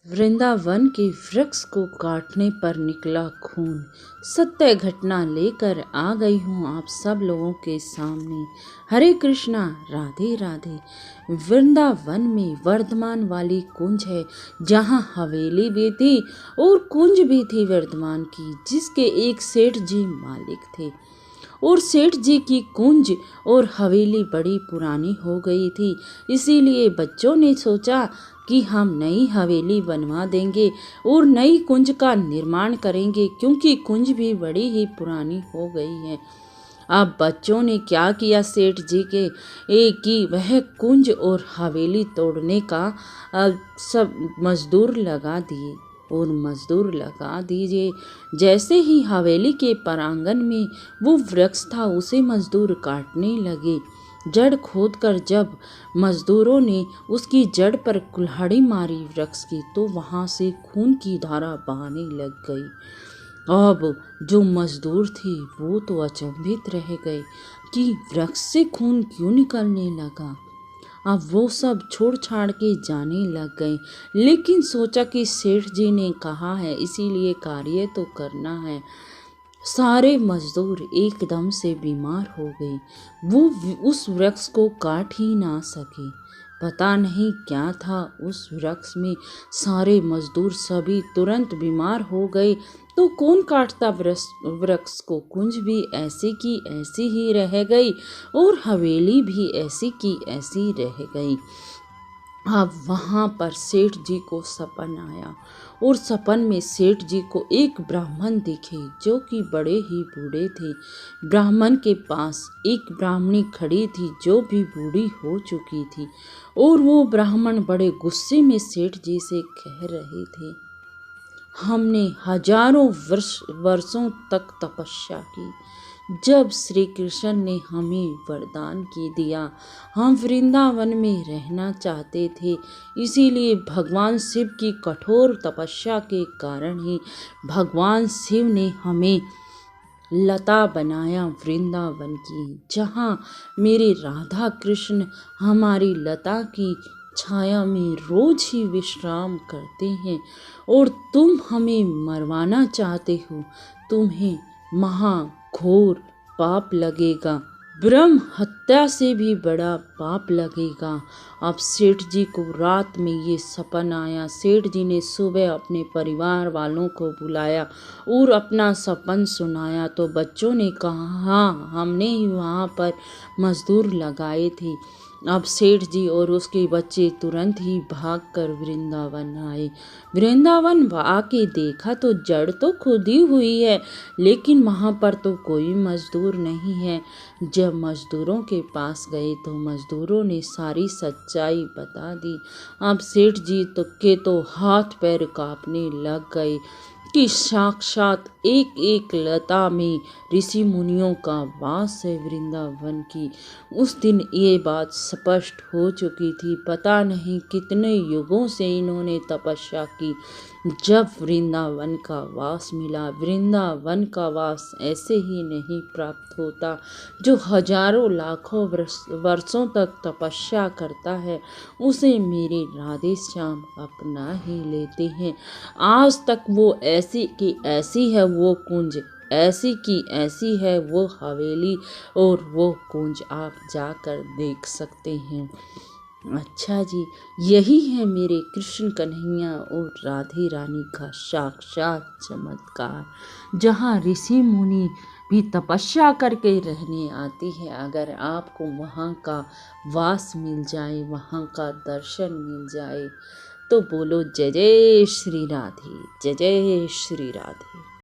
वृंदावन के वृक्ष को काटने पर निकला खून। सत्य घटना लेकर आ गई हूँ आप सब लोगों के सामने। हरे कृष्णा, राधे राधे। वृंदावन में वर्धमान वाली कुंज है, जहाँ हवेली भी थी और कुंज भी थी वर्धमान की, जिसके एक सेठ जी मालिक थे। और सेठ जी की कुंज और हवेली बड़ी पुरानी हो गई थी, इसीलिए बच्चों ने सोचा कि हम नई हवेली बनवा देंगे और नई कुंज का निर्माण करेंगे, क्योंकि कुंज भी बड़ी ही पुरानी हो गई है। अब बच्चों ने क्या किया सेठ जी के कि वह कुंज और हवेली तोड़ने का सब मजदूर लगा दिए और मजदूर लगा दीजिए। जैसे ही हवेली के प्रांगण में वो वृक्ष था, उसे मजदूर काटने लगे। जड़ खोदकर जब मजदूरों ने उसकी जड़ पर कुल्हाड़ी मारी वृक्ष की, तो वहां से खून की धारा बहने लग गई। अब जो मजदूर थे वो तो अचंभित रह गए कि वृक्ष से खून क्यों निकलने लगा। अब वो सब छोड़ छाड़ के जाने लग गए, लेकिन सोचा कि सेठ जी ने कहा है, इसीलिए कार्य तो करना है। सारे मजदूर एकदम से बीमार हो गए। वो उस वृक्ष को काट ही ना सके। पता नहीं क्या था उस वृक्ष में। सारे मजदूर सभी तुरंत बीमार हो गए। तो कौन काटता वृक्ष को। कुंज भी ऐसी की ऐसी ही रह गई और हवेली भी ऐसी की ऐसी रह गई। अब वहां पर सेठ जी को सपन आया और सपन में सेठ जी को एक ब्राह्मण दिखे, जो कि बड़े ही बूढ़े थे। ब्राह्मण के पास एक ब्राह्मणी खड़ी थी, जो भी बूढ़ी हो चुकी थी, और वो ब्राह्मण बड़े गुस्से में सेठ जी से कह रहे थे, हमने हजारों वर्षों तक तपस्या की। जब श्री कृष्ण ने हमें वरदान की दिया, हम वृंदावन में रहना चाहते थे, इसीलिए भगवान शिव की कठोर तपस्या के कारण ही भगवान शिव ने हमें लता बनाया वृंदावन की, जहाँ मेरे राधा कृष्ण हमारी लता की छाया में रोज ही विश्राम करते हैं, और तुम हमें मरवाना चाहते हो। तुम्हें महाघोर पाप लगेगा, ब्रह्म हत्या से भी बड़ा पाप लगेगा। अब सेठ जी को रात में ये सपन आया। सेठ जी ने सुबह अपने परिवार वालों को बुलाया और अपना सपन सुनाया। तो बच्चों ने कहा, हाँ, हमने ही वहाँ पर मजदूर लगाए थे। अब सेठ जी और उसके बच्चे तुरंत ही भागकर वृंदावन आए। वृंदावन आके देखा तो जड़ तो खुदी हुई है, लेकिन वहाँ पर तो कोई मजदूर नहीं है। जब मजदूरों के पास गए तो मजदूरों ने सारी सच्चाई बता दी। अब सेठ जी तो हाथ पैर कांपने लग गए कि साक्षात एक एक लता में ऋषि मुनियों का वास है वृंदावन की। उस दिन ये बात स्पष्ट हो चुकी थी। पता नहीं कितने युगों से इन्होंने तपस्या की, जब वृंदावन का वास मिला। वृंदावन का वास ऐसे ही नहीं प्राप्त होता। जो हजारों लाखों वर्षों तक तपस्या करता है, उसे मेरे राधे श्याम अपना ही लेते हैं। आज तक वो ऐसी की ऐसी है वो कुंज, ऐसी की ऐसी है वो हवेली, और वो कुंज आप जाकर देख सकते हैं। अच्छा जी, यही है मेरे कृष्ण कन्हैया और राधे रानी का साक्षात चमत्कार, जहाँ ऋषि मुनि भी तपस्या करके रहने आती है। अगर आपको वहाँ का वास मिल जाए, वहाँ का दर्शन मिल जाए, तो बोलो जय जय श्री राधे, जय जय श्री राधे।